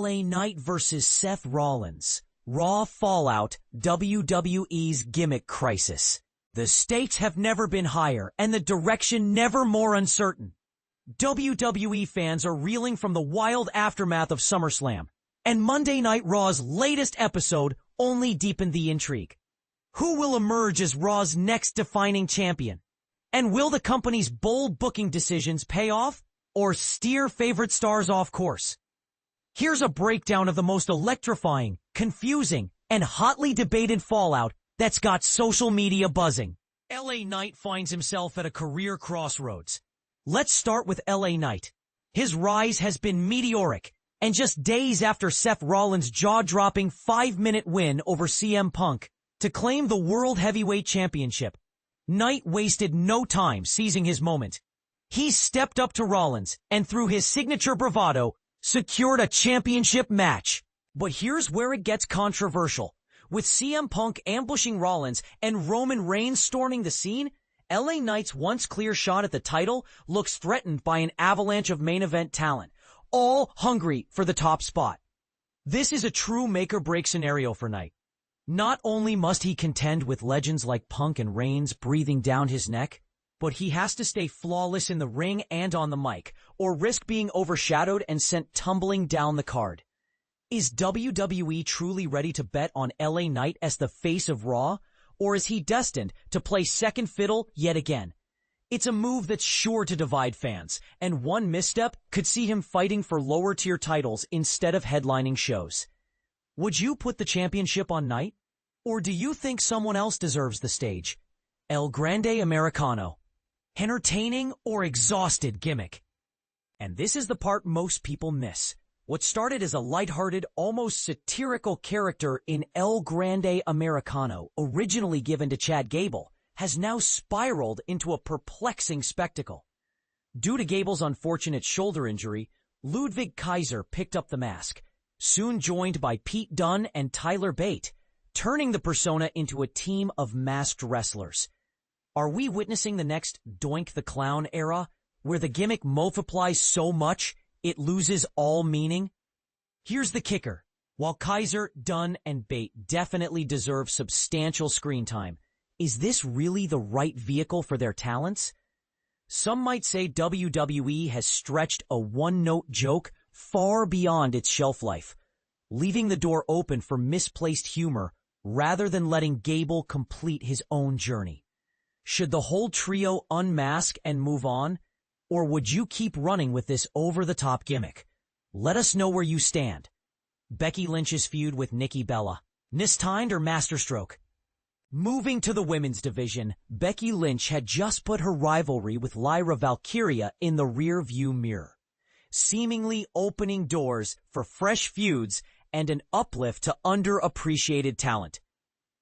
LA Knight versus Seth Rollins. Raw Fallout, WWE's Gimmick Crisis. The stakes have never been higher and the direction never more uncertain. WWE fans are reeling from the wild aftermath of SummerSlam, and Monday Night Raw's latest episode only deepened the intrigue. Who will emerge as Raw's next defining champion? And will the company's bold booking decisions pay off or steer favorite stars off course? Here's a breakdown of the most electrifying, confusing, and hotly debated fallout that's got social media buzzing. LA Knight finds himself at a career crossroads. Let's start with LA Knight. His rise has been meteoric, and just days after Seth Rollins' jaw-dropping 5-minute win over CM Punk to claim the World Heavyweight Championship, Knight wasted no time seizing his moment. He stepped up to Rollins and through his signature bravado, secured a championship match. But here's where it gets controversial. With CM Punk ambushing Rollins and Roman Reigns storming the scene, LA Knight's once clear shot at the title looks threatened by an avalanche of main event talent, all hungry for the top spot. This is a true make-or-break scenario for Knight. Not only must he contend with legends like Punk and Reigns breathing down his neck, but he has to stay flawless in the ring and on the mic, or risk being overshadowed and sent tumbling down the card. Is WWE truly ready to bet on LA Knight as the face of Raw, or is he destined to play second fiddle yet again? It's a move that's sure to divide fans, and one misstep could see him fighting for lower-tier titles instead of headlining shows. Would you put the championship on Knight? Or do you think someone else deserves the stage? El Grande Americano. Entertaining or exhausted gimmick? And this is the part most people miss. What started as a lighthearted, almost satirical character in El Grande Americano, originally given to Chad Gable, has now spiraled into a perplexing spectacle. Due to Gable's unfortunate shoulder injury, Ludwig Kaiser picked up the mask, soon joined by Pete Dunne and Tyler Bate, turning the persona into a team of masked wrestlers. Are we witnessing the next Doink the Clown era, where the gimmick multiplies so much it loses all meaning? Here's the kicker. While Kaiser, Dunne, and Bate definitely deserve substantial screen time, is this really the right vehicle for their talents? Some might say WWE has stretched a one-note joke far beyond its shelf life, leaving the door open for misplaced humor rather than letting Gable complete his own journey. Should the whole trio unmask and move on, or would you keep running with this over-the-top gimmick? Let us know where you stand. Becky Lynch's feud with Nikki Bella, mistimed or masterstroke? Moving to the women's division, Becky Lynch had just put her rivalry with Lyra Valkyria in the rear-view mirror, seemingly opening doors for fresh feuds and an uplift to underappreciated talent.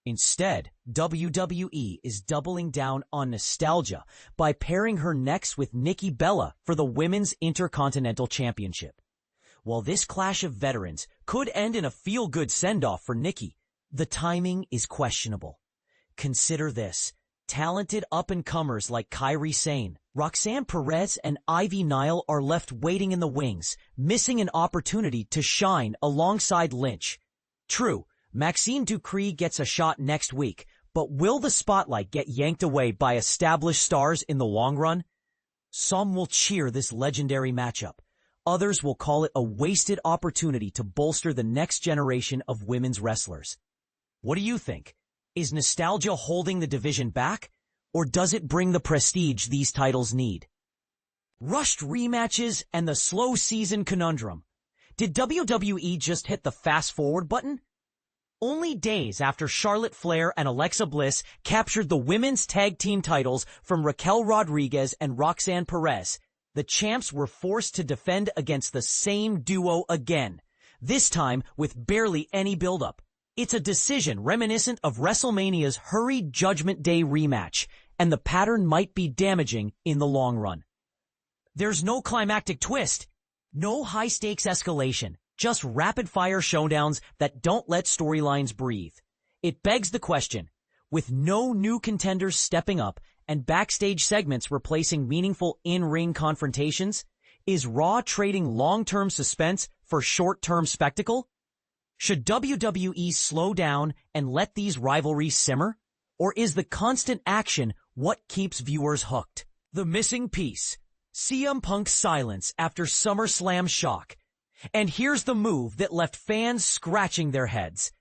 Instead, WWE is doubling down on nostalgia by pairing her next with Nikki Bella for the Women's Intercontinental Championship. While this clash of veterans could end in a feel-good send-off for Nikki, the timing is questionable. Consider this. Talented up-and-comers like Kairi Sane, Roxanne Perez, and Ivy Nile are left waiting in the wings, missing an opportunity to shine alongside Lynch. True, Maxine Dupree gets a shot next week, but will the spotlight get yanked away by established stars in the long run? Some will cheer this legendary matchup. Others will call it a wasted opportunity to bolster the next generation of women's wrestlers. What do you think? Is nostalgia holding the division back, or does it bring the prestige these titles need? Rushed rematches and the slow season conundrum. Did WWE just hit the fast-forward button? Only days after Charlotte Flair and Alexa Bliss captured the women's tag team titles from Raquel Rodriguez and Roxanne Perez, the champs were forced to defend against the same duo again, this time with barely any build-up. It's a decision reminiscent of WrestleMania's hurried Judgment Day rematch, and the pattern might be damaging in the long run. There's no climactic twist, no high-stakes escalation. Just rapid-fire showdowns that don't let storylines breathe. It begs the question, with no new contenders stepping up and backstage segments replacing meaningful in-ring confrontations, is Raw trading long-term suspense for short-term spectacle? Should WWE slow down and let these rivalries simmer? Or is the constant action what keeps viewers hooked? The missing piece: CM Punk's silence after SummerSlam shock. And here's the move that left fans scratching their heads.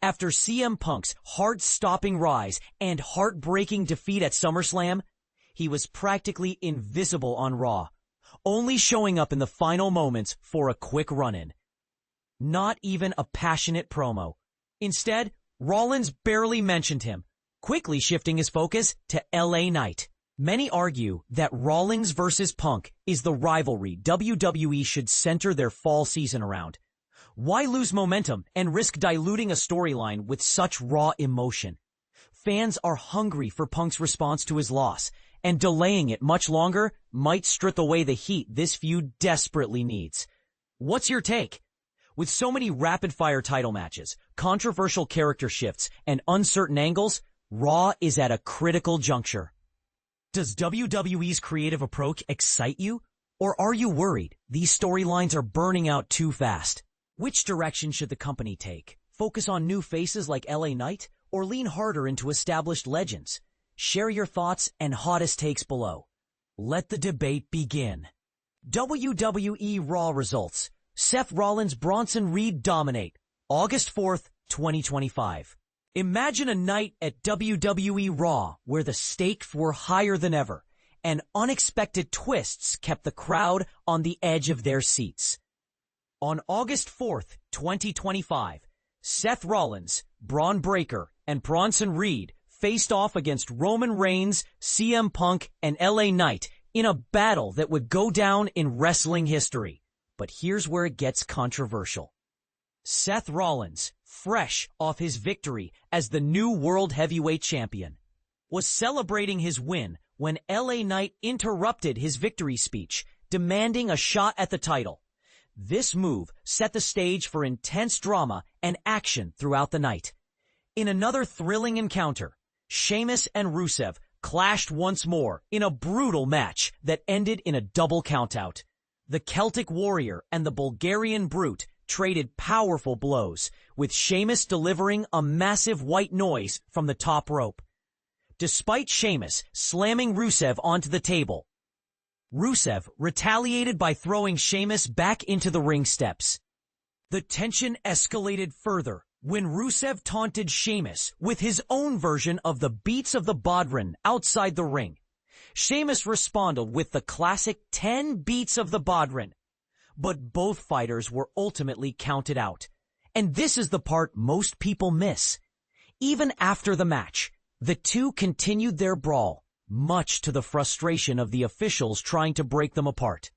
After CM Punk's heart-stopping rise and heartbreaking defeat at SummerSlam, he was practically invisible on Raw, only showing up in the final moments for a quick run-in. Not even a passionate promo. Instead, Rollins barely mentioned him, quickly shifting his focus to LA Knight. Many argue that Rollins versus Punk is the rivalry WWE should center their fall season around. Why lose momentum and risk diluting a storyline with such raw emotion? Fans are hungry for Punk's response to his loss, and delaying it much longer might strip away the heat this feud desperately needs. What's your take? With so many rapid-fire title matches, controversial character shifts, and uncertain angles, Raw is at a critical juncture. Does WWE's creative approach excite you? Or are you worried these storylines are burning out too fast? Which direction should the company take? Focus on new faces like LA Knight, or lean harder into established legends? Share your thoughts and hottest takes below. Let the debate begin. WWE Raw results. Seth Rollins, Bronson Reed dominate. August 4th, 2025. Imagine a night at WWE Raw where the stakes were higher than ever, and unexpected twists kept the crowd on the edge of their seats. On August 4th, 2025, Seth Rollins, Bron Breakker, and Bronson Reed faced off against Roman Reigns, CM Punk, and LA Knight in a battle that would go down in wrestling history. But here's where it gets controversial. Seth Rollins, fresh off his victory as the new World Heavyweight Champion, was celebrating his win when LA Knight interrupted his victory speech, demanding a shot at the title. This move set the stage for intense drama and action throughout the night. In another thrilling encounter, Sheamus and Rusev clashed once more in a brutal match that ended in a double countout. The Celtic Warrior and the Bulgarian Brute traded powerful blows, with Sheamus delivering a massive white noise from the top rope. Despite Sheamus slamming Rusev onto the table, Rusev retaliated by throwing Sheamus back into the ring steps. The tension escalated further when Rusev taunted Sheamus with his own version of the beats of the Bodhrán outside the ring. Sheamus responded with the classic 10 beats of the Bodhrán, but both fighters were ultimately counted out. And this is the part most people miss. Even after the match, the two continued their brawl, much to the frustration of the officials trying to break them apart.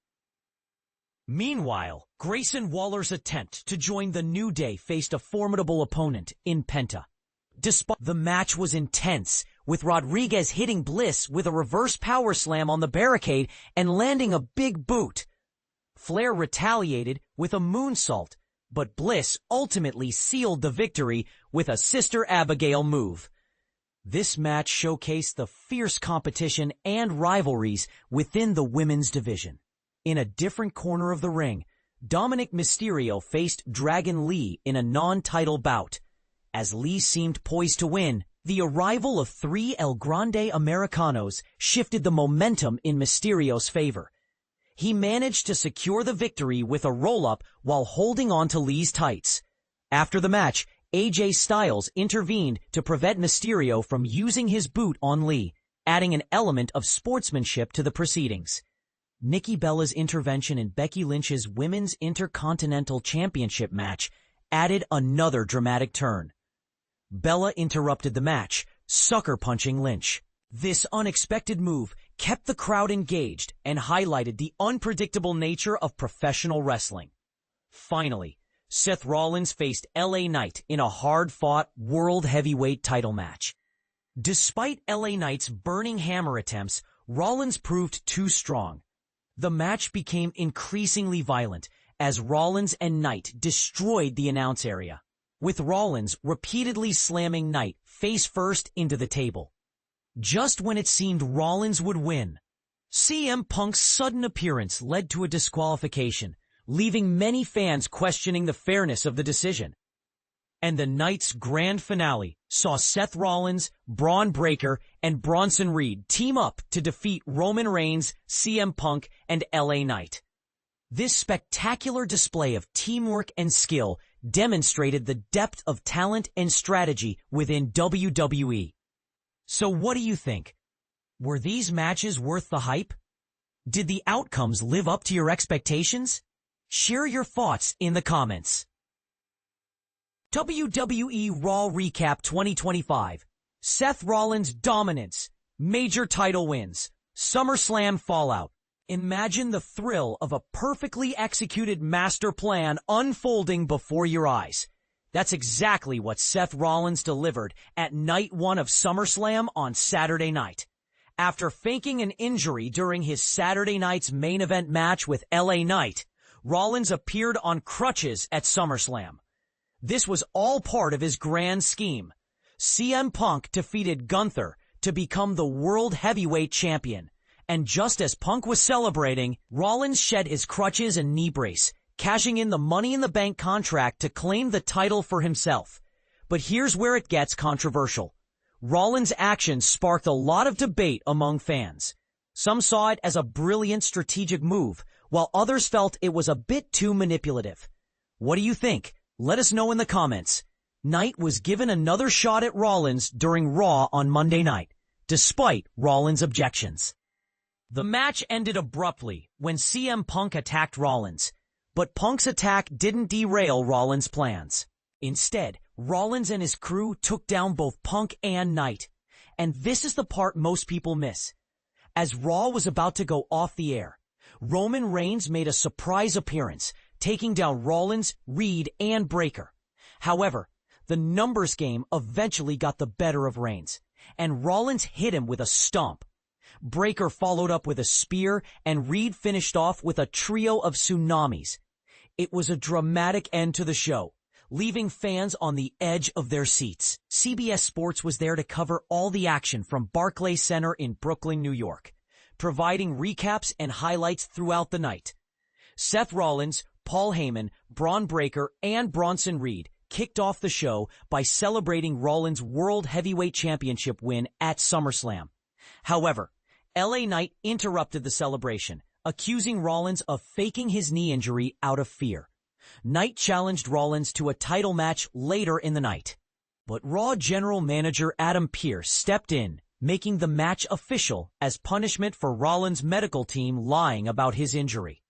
Meanwhile, Grayson Waller's attempt to join the New Day faced a formidable opponent in Penta. Despite the match was intense, with Rodriguez hitting Bliss with a reverse power slam on the barricade and landing a big boot. Flair retaliated with a moonsault, but Bliss ultimately sealed the victory with a Sister Abigail move. This match showcased the fierce competition and rivalries within the women's division. In a different corner of the ring, Dominic Mysterio faced Dragon Lee in a non-title bout. As Lee seemed poised to win, the arrival of 3 El Grande Americanos shifted the momentum in Mysterio's favor. He managed to secure the victory with a roll-up while holding on to Lee's tights. After the match, AJ Styles intervened to prevent Mysterio from using his boot on Lee, adding an element of sportsmanship to the proceedings. Nikki Bella's intervention in Becky Lynch's Women's Intercontinental Championship match added another dramatic turn. Bella interrupted the match, sucker-punching Lynch. This unexpected move kept the crowd engaged and highlighted the unpredictable nature of professional wrestling. Finally, Seth Rollins faced LA Knight in a hard-fought World Heavyweight title match. Despite LA Knight's burning hammer attempts, Rollins proved too strong. The match became increasingly violent as Rollins and Knight destroyed the announce area, with Rollins repeatedly slamming Knight face first into the table. Just when it seemed Rollins would win, CM Punk's sudden appearance led to a disqualification, leaving many fans questioning the fairness of the decision. And the night's grand finale saw Seth Rollins, Bron Breakker, and Bronson Reed team up to defeat Roman Reigns, CM Punk, and LA Knight. This spectacular display of teamwork and skill demonstrated the depth of talent and strategy within WWE. So what do you think? Were these matches worth the hype? Did the outcomes live up to your expectations? Share your thoughts in the comments. WWE Raw Recap 2025. Seth Rollins dominance. Major title wins. SummerSlam fallout. Imagine the thrill of a perfectly executed master plan unfolding before your eyes. That's exactly what Seth Rollins delivered at Night 1 of SummerSlam on Saturday night. After faking an injury during his Saturday night's main event match with LA Knight, Rollins appeared on crutches at SummerSlam. This was all part of his grand scheme. CM Punk defeated Gunther to become the World Heavyweight Champion. And just as Punk was celebrating, Rollins shed his crutches and knee brace, cashing in the Money in the Bank contract to claim the title for himself. But here's where it gets controversial. Rollins' actions sparked a lot of debate among fans. Some saw it as a brilliant strategic move, while others felt it was a bit too manipulative. What do you think? Let us know in the comments. Knight was given another shot at Rollins during Raw on Monday night, despite Rollins' objections. The match ended abruptly when CM Punk attacked Rollins, but Punk's attack didn't derail Rollins' plans. Instead, Rollins and his crew took down both Punk and Knight. And this is the part most people miss. As Raw was about to go off the air, Roman Reigns made a surprise appearance, taking down Rollins, Reed, and Breakker. However, the numbers game eventually got the better of Reigns, and Rollins hit him with a stomp. Breakker followed up with a spear, and Reed finished off with a trio of tsunamis. It was a dramatic end to the show, leaving fans on the edge of their seats. CBS Sports was there to cover all the action from Barclays Center in Brooklyn, New York, providing recaps and highlights throughout the night. Seth Rollins, Paul Heyman, Bron Breakker, and Bronson Reed kicked off the show by celebrating Rollins' World Heavyweight Championship win at SummerSlam. However, LA Knight interrupted the celebration, accusing Rollins of faking his knee injury out of fear. Knight challenged Rollins to a title match later in the night. But Raw General Manager Adam Pearce stepped in, making the match official as punishment for Rollins' medical team lying about his injury.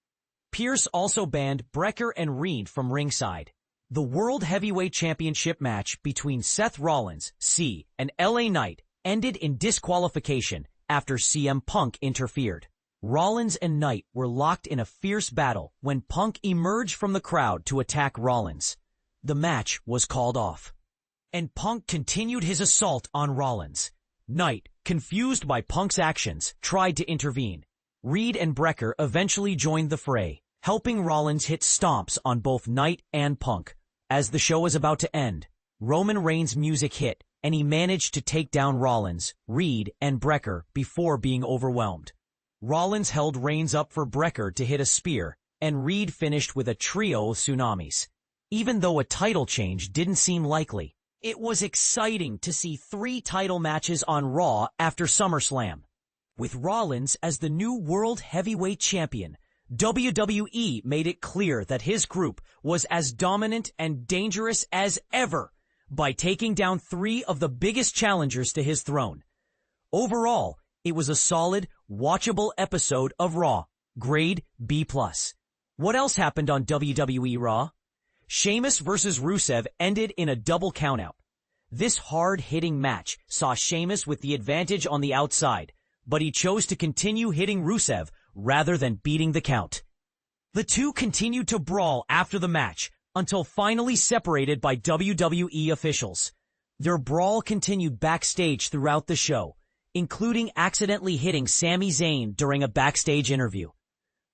Pearce also banned Breakker and Reed from ringside. The World Heavyweight Championship match between Seth Rollins, C, and LA Knight ended in disqualification after CM Punk interfered. Rollins and Knight were locked in a fierce battle when Punk emerged from the crowd to attack Rollins. The match was called off, and Punk continued his assault on Rollins. Knight, confused by Punk's actions, tried to intervene. Reed and Breakker eventually joined the fray, helping Rollins hit stomps on both Knight and Punk. As the show was about to end, Roman Reigns' music hit, and he managed to take down Rollins, Reed, and Breakker before being overwhelmed. Rollins held Reigns up for Breakker to hit a spear, and Reed finished with a trio of tsunamis. Even though a title change didn't seem likely, it was exciting to see 3 title matches on Raw after SummerSlam. With Rollins as the new World Heavyweight Champion, WWE made it clear that his group was as dominant and dangerous as ever by taking down 3 of the biggest challengers to his throne. Overall, it was a solid, watchable episode of Raw, grade B+. What else happened on WWE Raw? Sheamus vs. Rusev ended in a double countout. This hard-hitting match saw Sheamus with the advantage on the outside, but he chose to continue hitting Rusev rather than beating the count. The two continued to brawl after the match until finally separated by WWE officials. Their brawl continued backstage throughout the show, including accidentally hitting Sami Zayn during a backstage interview.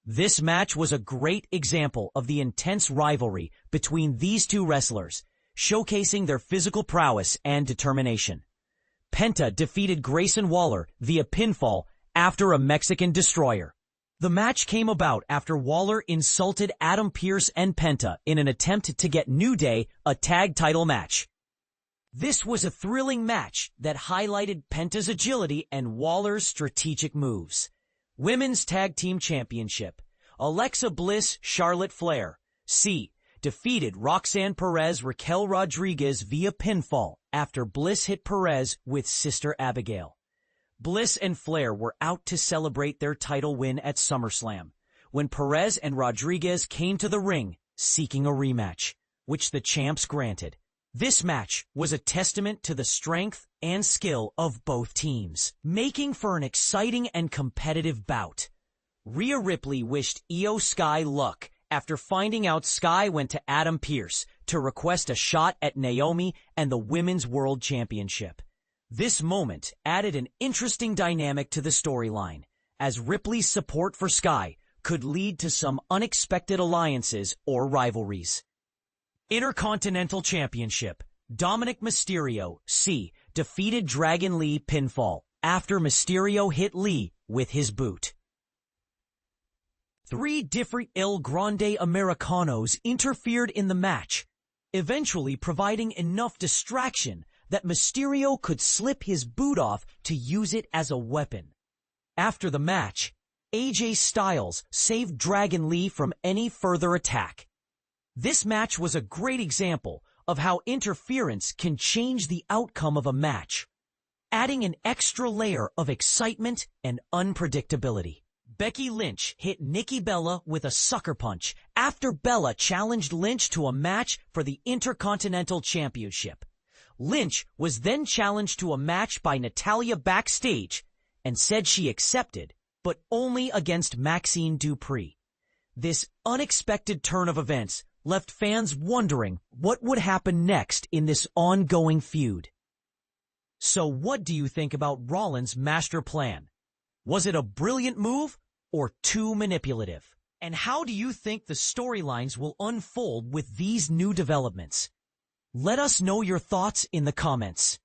This match was a great example of the intense rivalry between these two wrestlers, showcasing their physical prowess and determination. Penta defeated Grayson Waller via pinfall after a Mexican Destroyer. The match came about after Waller insulted Adam Pearce and Penta in an attempt to get New Day a tag title match. This was a thrilling match that highlighted Penta's agility and Waller's strategic moves. Women's Tag Team Championship. Alexa Bliss, Charlotte Flair. C. Defeated Roxanne Perez, Raquel Rodriguez via pinfall after Bliss hit Perez with Sister Abigail. Bliss and Flair were out to celebrate their title win at SummerSlam when Perez and Rodriguez came to the ring seeking a rematch, which the champs granted. This match was a testament to the strength and skill of both teams, making for an exciting and competitive bout. Rhea Ripley wished Io Sky luck after finding out Sky went to Adam Pearce to request a shot at Naomi and the Women's World Championship. This moment added an interesting dynamic to the storyline, as Ripley's support for Sky could lead to some unexpected alliances or rivalries. Intercontinental Championship. Dominic Mysterio, C, defeated Dragon Lee pinfall after Mysterio hit Lee with his boot. 3 different Il Grande Americanos interfered in the match, eventually providing enough distraction that Mysterio could slip his boot off to use it as a weapon. After the match, AJ Styles saved Dragon Lee from any further attack. This match was a great example of how interference can change the outcome of a match, adding an extra layer of excitement and unpredictability. Becky Lynch hit Nikki Bella with a sucker punch after Bella challenged Lynch to a match for the Intercontinental Championship. Lynch was then challenged to a match by Natalya backstage and said she accepted, but only against Maxine Dupree. This unexpected turn of events left fans wondering what would happen next in this ongoing feud. So what do you think about Rollins' master plan? Was it a brilliant move or too manipulative? And how do you think the storylines will unfold with these new developments? Let us know your thoughts in the comments.